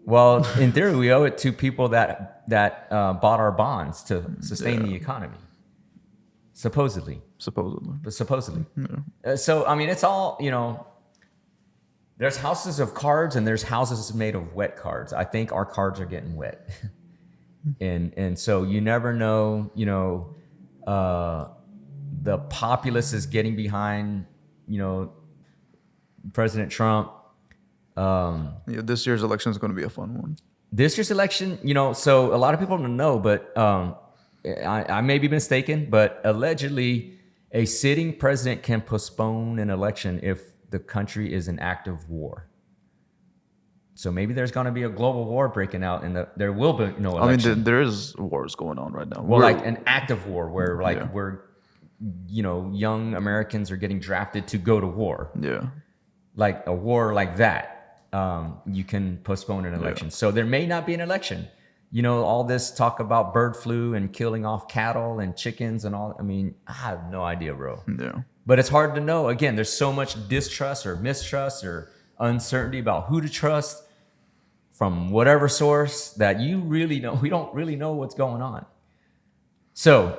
A: Well, in theory, we owe it to people that bought our bonds to sustain the economy. Supposedly.
B: Supposedly.
A: Yeah. So, I mean, it's all, there's houses of cards and there's houses made of wet cards. I think our cards are getting wet. and so you never know, the populace is getting behind, President Trump.
B: This year's election is going to be a fun one.
A: This year's election, so a lot of people don't know, but I may be mistaken, but allegedly a sitting president can postpone an election if the country is in active war. So maybe there's going to be a global war breaking out and there will be no election.
B: I mean, there is wars going on right now.
A: Well, like an active war where we're, young Americans are getting drafted to go to war.
B: Yeah.
A: Like a war like that, you can postpone an election. So there may not be an election. All this talk about bird flu and killing off cattle and chickens and all. I mean, I have no idea, bro.
B: Yeah.
A: But it's hard to know. Again, there's so much distrust or mistrust or uncertainty about who to trust from whatever source that we don't really know what's going on. So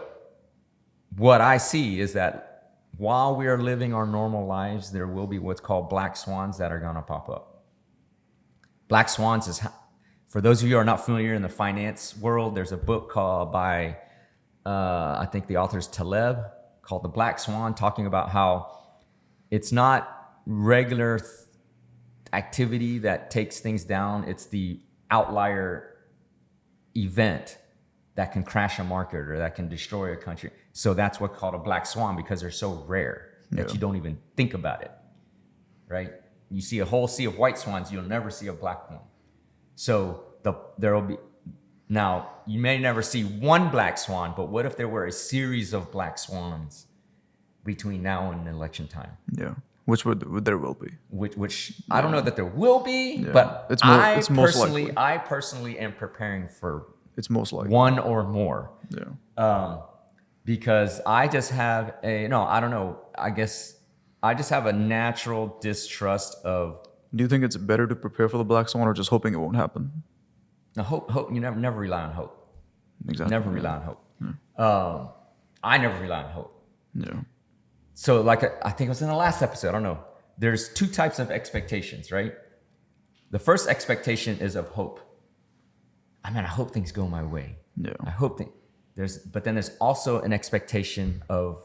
A: what I see is that while we are living our normal lives, there will be what's called black swans that are going to pop up. Black swans is, for those of you who are not familiar in the finance world, there's a book called by, I think the author is Taleb, called The Black Swan, talking about how it's not regular activity that takes things down. It's the outlier event that can crash a market or that can destroy a country. So that's what's called a black swan, because they're so rare that you don't even think about it, right? You see a whole sea of white swans, you'll never see a black one. So there'll be, now you may never see one black swan, but what if there were a series of black swans between now and election time?
B: Yeah. Which there will be.
A: Which I don't know that there will be, but I personally am preparing for
B: it's most likely
A: one or more.
B: Yeah.
A: Because I just have I guess I just have a natural distrust of.
B: Do you think it's better to prepare for the black swan or just hoping it won't happen?
A: No, hope. You never rely on hope.
B: Exactly.
A: Never rely on hope. Yeah. I never rely on hope.
B: Yeah.
A: So I think it was in the last episode, I don't know. There's two types of expectations, right? The first expectation is of hope. I mean, I hope things go my way.
B: Yeah.
A: I hope but then there's also an expectation of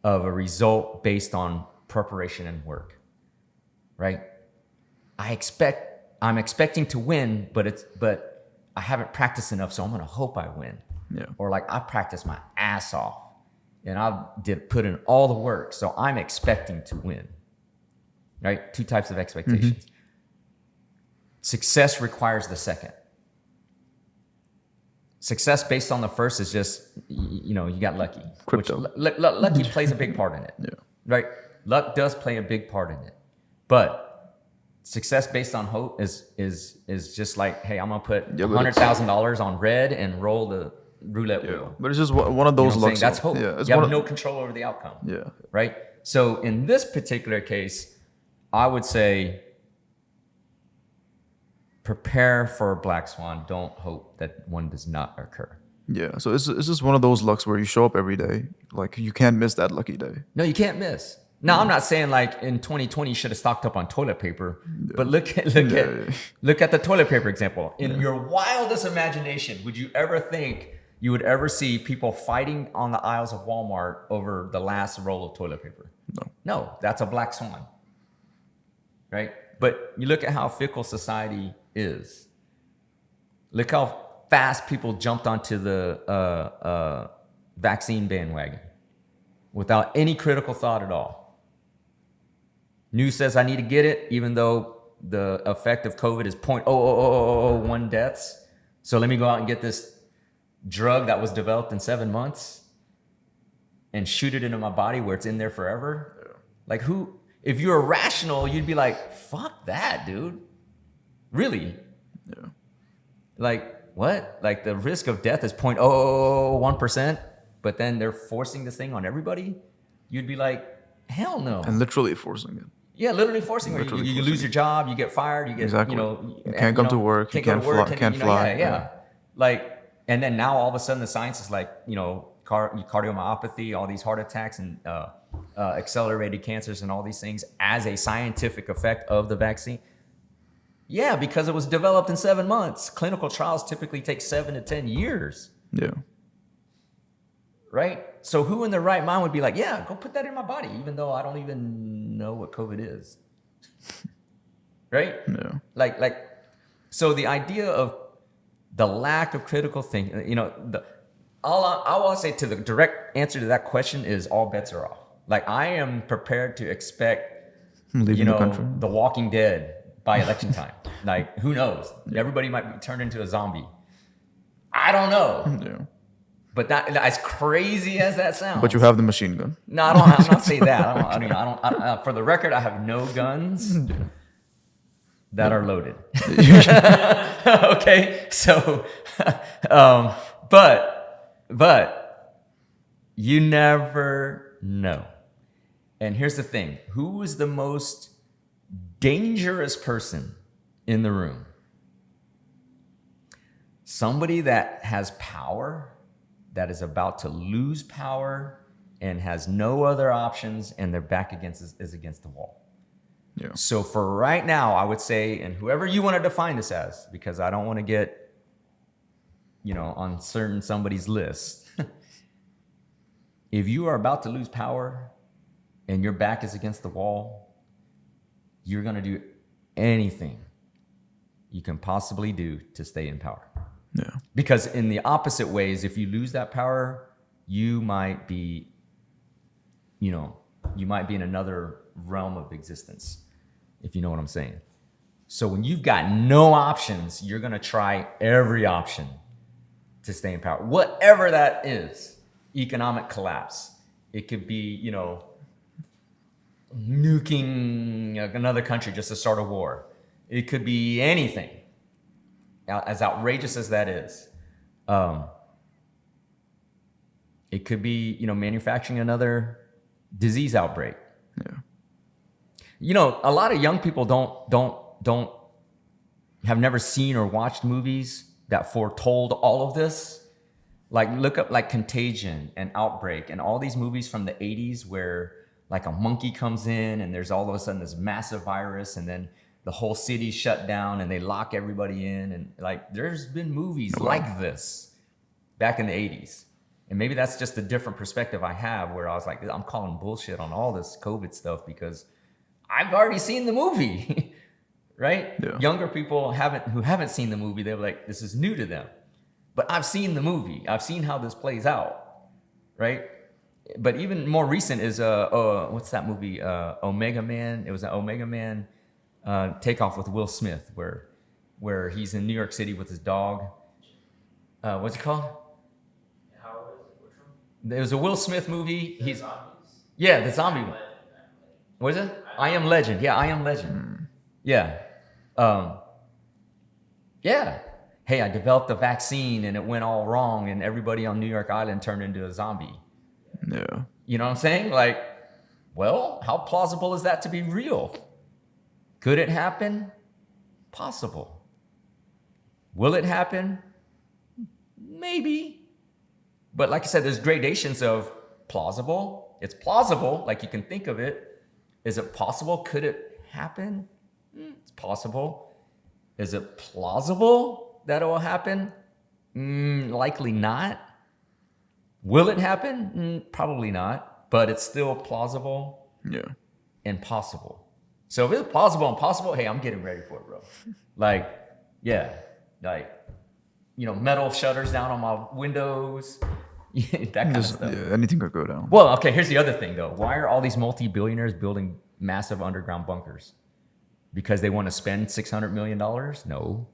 A: a result based on preparation and work, right? I'm expecting to win, but I haven't practiced enough, so I'm gonna hope I win.
B: Yeah.
A: Or like I practiced my ass off and I did put in all the work, so I'm expecting to win. Right? Two types of expectations. Success requires the second. Success based on the first is just, you got lucky.
B: Crypto.
A: Lucky plays a big part in it.
B: Yeah.
A: Right? Luck does play a big part in it. But success based on hope is just like, hey, I'm gonna put $100,000 on red and roll the roulette wheel.
B: But it's just one of those lucks.
A: That's hope.
B: Yeah,
A: you have no control over the outcome.
B: Yeah.
A: Right? So in this particular case, I would say prepare for a black swan. Don't hope that one does not occur.
B: Yeah. So it's just one of those lucks where you show up every day. Like you can't miss that lucky day.
A: No, you can't miss. Now, I'm not saying like in 2020 you should have stocked up on toilet paper, but look at the toilet paper example. In your wildest imagination, would you ever think you would ever see people fighting on the aisles of Walmart over the last roll of toilet paper? No, that's a black swan. Right? But you look at how fickle society is. Look how fast people jumped onto the vaccine bandwagon without any critical thought at all. News says I need to get it, even though the effect of COVID is 0.00001 deaths. So let me go out and get this drug that was developed in 7 months and shoot it into my body where it's in there forever. Yeah. Like if you're rational, you'd be like, fuck that, dude. Really?
B: Yeah.
A: Like, what? Like the risk of death is 0.001%, but then they're forcing this thing on everybody? You'd be like, hell no.
B: And literally forcing it.
A: Yeah, literally forcing it. You lose your job, you get fired, you get,
B: exactly. You can't come to work, you can't fly.
A: Yeah. Like, and then now all of a sudden the science is like, cardiomyopathy, all these heart attacks and accelerated cancers and all these things as a scientific effect of the vaccine. Yeah, because it was developed in 7 months. Clinical trials typically take 7 to 10 years.
B: Yeah.
A: Right? So who in their right mind would be like, yeah, go put that in my body, even though I don't even know what COVID is. Right?
B: Yeah.
A: Like, so the idea of the lack of critical thinking, all I want to say to the direct answer to that question is all bets are off. Like I am prepared to expect, the Walking Dead by election time. Like who knows? Yeah. Everybody might be turned into a zombie. I don't know.
B: Yeah.
A: But that, as crazy as that sounds.
B: But you have the machine gun.
A: No, I'm not saying that. I don't. For the record, I have no guns that are loaded. Okay, so, but you never know. And here's the thing: who is the most dangerous person in the room? Somebody that has power, that is about to lose power and has no other options, and their back is against the wall. Yeah. So for right now, I would say, and whoever you want to define this as, because I don't want to get, on somebody's list. If you are about to lose power and your back is against the wall, you're going to do anything you can possibly do to stay in power.
B: Yeah. Because
A: in the opposite ways, if you lose that power, you might be in another realm of existence, if you know what I'm saying. So when you've got no options, you're going to try every option to stay in power, whatever that is. Economic collapse. It could be, nuking another country just to start a war. It could be anything. As outrageous as that is, it could be, manufacturing another disease outbreak. Yeah. A lot of young people have never seen or watched movies that foretold all of this. Like look up like Contagion and Outbreak and all these movies from the 80s where like a monkey comes in and there's all of a sudden this massive virus and then the whole city shut down and they lock everybody in. And like, there's been movies like this back in the 80s. And maybe that's just a different perspective I have, where I was like, I'm calling bullshit on all this COVID stuff because I've already seen the movie, right?
B: Yeah.
A: Younger people who haven't seen the movie, they're like, this is new to them. But I've seen the movie. I've seen how this plays out, right? But even more recent is what's that movie? Omega Man. It was an Omega Man takeoff with Will Smith, where he's in New York City with his dog. What's it called? It was a Will Smith movie. He's the zombie one. What is it? I Am Legend. Yeah, I Am Legend. Yeah. Yeah. Hey, I developed a vaccine and it went all wrong and everybody on New York Island turned into a zombie.
B: Yeah.
A: You know what I'm saying? Like, well, how plausible is that to be real? Could it happen? Possible. Will it happen? Maybe. But like I said, there's gradations of plausible. It's plausible, like you can think of it. Is it possible? Could it happen? It's possible. Is it plausible that it will happen? Likely not. Will it happen? Probably not. But it's still plausible and possible. So if it's plausible and possible, hey, I'm getting ready for it, bro. Like, yeah, like, metal shutters down on my windows, that kind of stuff.
B: Yeah, anything could go down.
A: Well, okay, here's the other thing, though. Why are all these multi-billionaires building massive underground bunkers? Because they want to spend $600 million? No.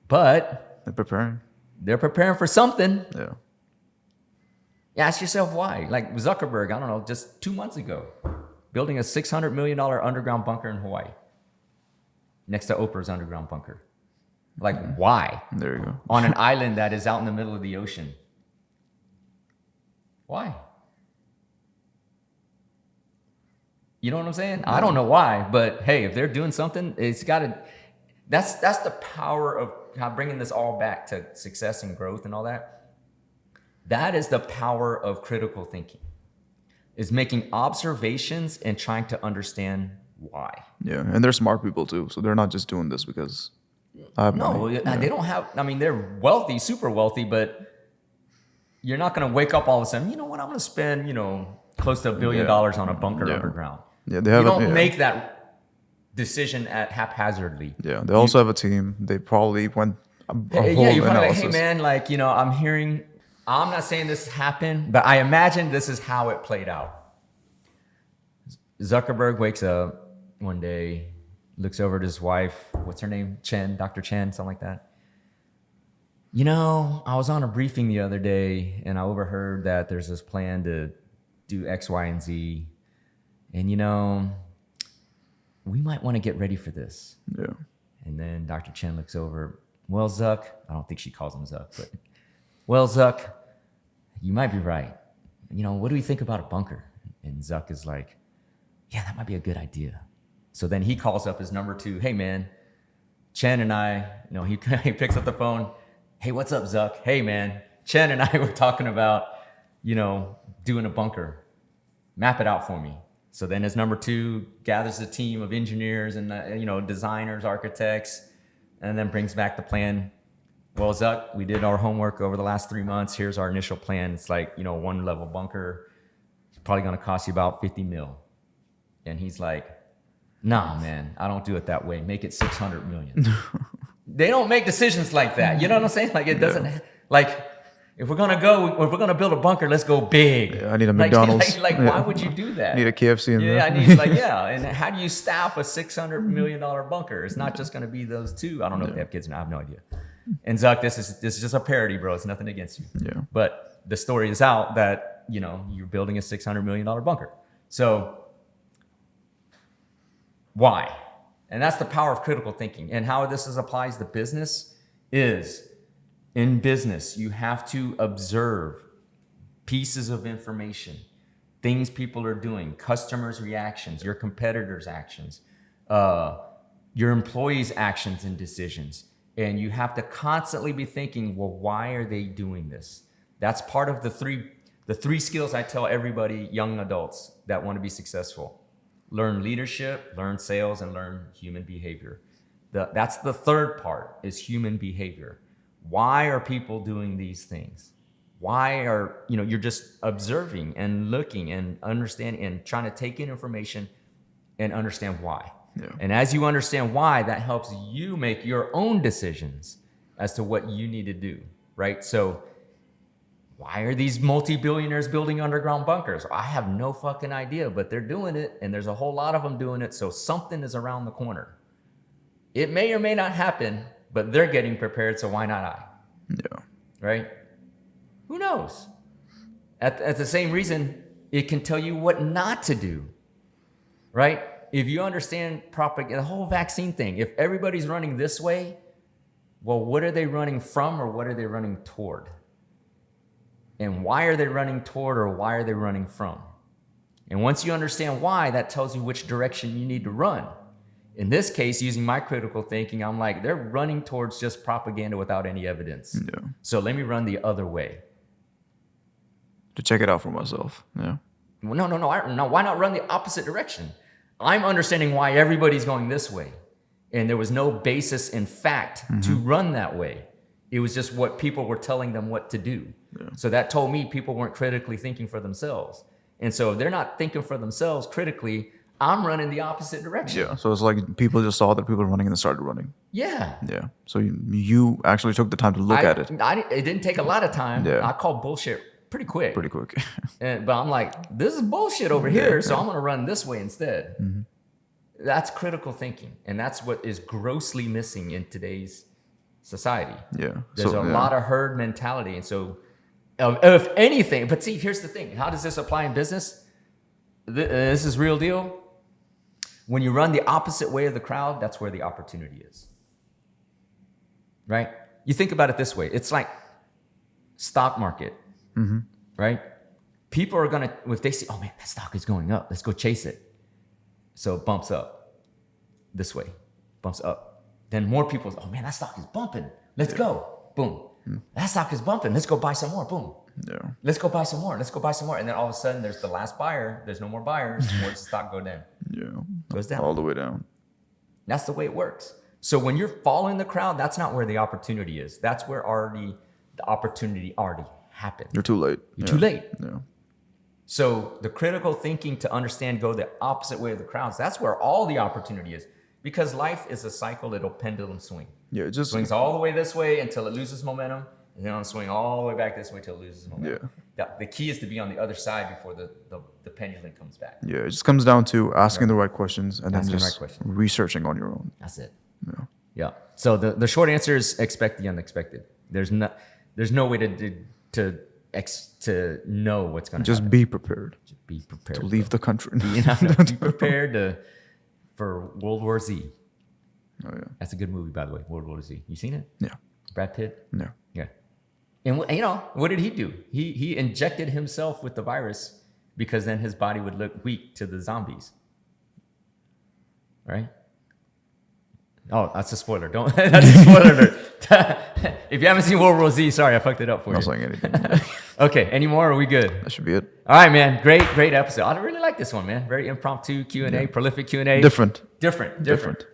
A: But they're preparing for something.
B: Yeah.
A: Ask yourself why. Like Zuckerberg, I don't know, just 2 months ago, building a $600 million underground bunker in Hawaii next to Oprah's underground bunker. Like, why?
B: There you go.
A: On an island that is out in the middle of the ocean. Why? You know what I'm saying? I don't know why, but hey, if they're doing something, it's got to. That's the power of how bringing this all back to success and growth and all that. That is the power of critical thinking. Is making observations and trying to understand why.
B: Yeah, and they're smart people too, so they're not just doing this because I have money.
A: They don't have. I mean, they're wealthy, super wealthy, but you're not going to wake up all of a sudden. You know what? I'm going to spend close to $1 billion on a bunker underground.
B: Yeah, they have.
A: You don't make that decision haphazardly.
B: Yeah, they also have a team. They probably went a whole
A: you're probably
B: analysis.
A: like, hey man, I'm hearing. I'm not saying this happened, but I imagine this is how it played out. Zuckerberg wakes up one day, looks over at his wife. What's her name? Chen, Dr. Chen, something like that. I was on a briefing the other day and I overheard that there's this plan to do X, Y, and Z. And, we might want to get ready for this.
B: Yeah.
A: And then Dr. Chen looks over. Well, Zuck, I don't think she calls him Zuck, but well, Zuck, you might be right. What do we think about a bunker? And Zuck is like, yeah, that might be a good idea. So then he calls up his number 2. Hey, man, Chen and I, he picks up the phone. Hey, what's up, Zuck? Hey, man, Chen and I were talking about, doing a bunker. Map it out for me. So then his number 2 gathers a team of engineers and, designers, architects, and then brings back the plan. Well, Zuck, we did our homework over the last 3 months. Here's our initial plan. It's like, 1-level bunker. It's probably going to cost you about $50 million. And he's like, nah, man, I don't do it that way. Make it $600 million. They don't make decisions like that. You know what I'm saying? Like, it doesn't, if we're going to build a bunker, let's go big.
B: Yeah, I need a McDonald's.
A: Why would you do that?
B: I need a KFC in there.
A: Yeah, I need, and how do you staff a $600 million bunker? It's not just going to be those 2. I don't know if they have kids now. I have no idea. And Zuck, this is just a parody, bro. It's nothing against you.
B: Yeah.
A: But the story is out that, you're building a $600 million bunker. So why? And that's the power of critical thinking. And how this applies to business is, in business, you have to observe pieces of information, things people are doing, customers' reactions, your competitors' actions, your employees' actions and decisions. And you have to constantly be thinking, well, why are they doing this? That's part of the three skills I tell everybody, young adults that want to be successful. learn leadership, learn sales, and learn human behavior. That's the third part, is human behavior. Why are people doing these things? Why are, you're just observing and looking and understanding and trying to take in information and understand why.
B: Yeah.
A: And as you understand why, that helps you make your own decisions as to what you need to do, right? So why are these multi-billionaires building underground bunkers? I have no fucking idea, but they're doing it, and there's a whole lot of them doing it, so something is around the corner. It may or may not happen, but they're getting prepared, so why not I?
B: Yeah.
A: Right? Who knows? At the same reason, it can tell you what not to do, right? If you understand the whole vaccine thing, if everybody's running this way, well, what are they running from, or what are they running toward? And why are they running toward, or why are they running from? And once you understand why, that tells you which direction you need to run. In this case, using my critical thinking, I'm like, they're running towards just propaganda without any evidence.
B: Yeah.
A: So let me run the other way.
B: To check it out for myself. Yeah.
A: Well, no. Why not run the opposite direction? I'm understanding why everybody's going this way. And there was no basis in fact to run that way. It was just what people were telling them what to do. Yeah. So that told me people weren't critically thinking for themselves. And so if they're not thinking for themselves critically, I'm running the opposite direction.
B: Yeah. So it's like people just saw that people were running and they started running.
A: Yeah.
B: Yeah. So you actually took the time to look at it.
A: It didn't take a lot of time.
B: Yeah.
A: I called bullshit pretty quick.
B: But
A: I'm like, this is bullshit over here, so I'm going to run this way instead. Mm-hmm. That's critical thinking. And that's what is grossly missing in today's society.
B: Yeah.
A: There's a lot of herd mentality. And so, if anything, but see, here's the thing. How does this apply in business? This is real deal. When you run the opposite way of the crowd, that's where the opportunity is. Right? You think about it this way. It's like stock market, right? People are going to, if they see, oh man, that stock is going up, let's go chase it. So it bumps up this way, bumps up. Then more people, oh man, that stock is bumping. Let's go. Boom. That stock is bumping. Let's go buy some more. Boom.
B: Yeah.
A: Let's go buy some more. Let's go buy some more. And then all of a sudden, there's the last buyer. There's no more buyers. More the stock go down.
B: Yeah.
A: Goes down.
B: All the way down.
A: That's the way it works. So when you're following the crowd, that's not where the opportunity is. That's where the opportunity already happened.
B: You're too late.
A: You're too late.
B: Yeah.
A: So the critical thinking to understand, go the opposite way of the crowds, that's where all the opportunity is. Because life is a cycle, it'll pendulum swing.
B: Yeah, it just
A: swings all the way this way until it loses momentum, and then it'll swing all the way back this way until it loses momentum. Yeah. The key is to be on the other side before the pendulum comes back.
B: Yeah, it just comes down to asking the right questions and
A: asking
B: then just researching on your own.
A: That's it.
B: Yeah.
A: Yeah. So the short answer is expect the unexpected. There's no way to know what's going to happen.
B: Just be prepared.
A: Just be prepared
B: to leave the country.
A: Be prepared for World War Z.
B: Oh yeah.
A: That's a good movie, by the way. World War Z. You seen it?
B: Yeah.
A: Brad Pitt?
B: Yeah.
A: Yeah. And what did he do? He injected himself with the virus because then his body would look weak to the zombies. Right? Oh, that's a spoiler. That's a spoiler. If you haven't seen World War Z, sorry, I fucked it up for you.
B: Not saying anything.
A: Okay, any more? Are we good?
B: That should be it.
A: All right, man. Great episode. I really like this one, man. Very impromptu Q&A, prolific Q&A.
B: Different.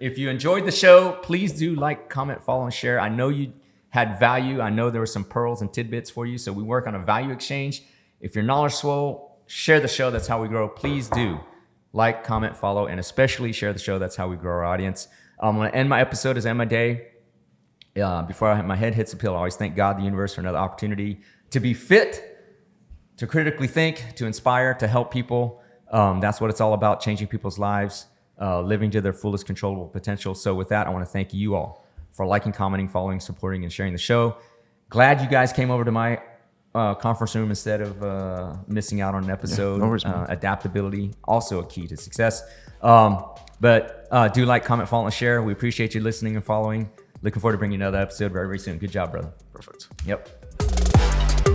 A: If you enjoyed the show, please do like, comment, follow, and share. I know you had value. I know there were some pearls and tidbits for you. So we work on a value exchange. If you're knowledgeable, share the show. That's how we grow. Please do like, comment, follow, and especially share the show. That's how we grow our audience. I'm going to end my episode as end my day. Before my head hits the pillow, I always thank God, the universe, for another opportunity to be fit, to critically think, to inspire, to help people. That's what it's all about, changing people's lives, living to their fullest controllable potential. So with that, I want to thank you all for liking, commenting, following, supporting, and sharing the show. Glad you guys came over to my conference room instead of missing out on an episode.
B: No worries,
A: adaptability, also a key to success. But do like, comment, follow, and share. We appreciate you listening and following. Looking forward to bringing you another episode very, very soon. Good job, brother.
B: Perfect.
A: Yep.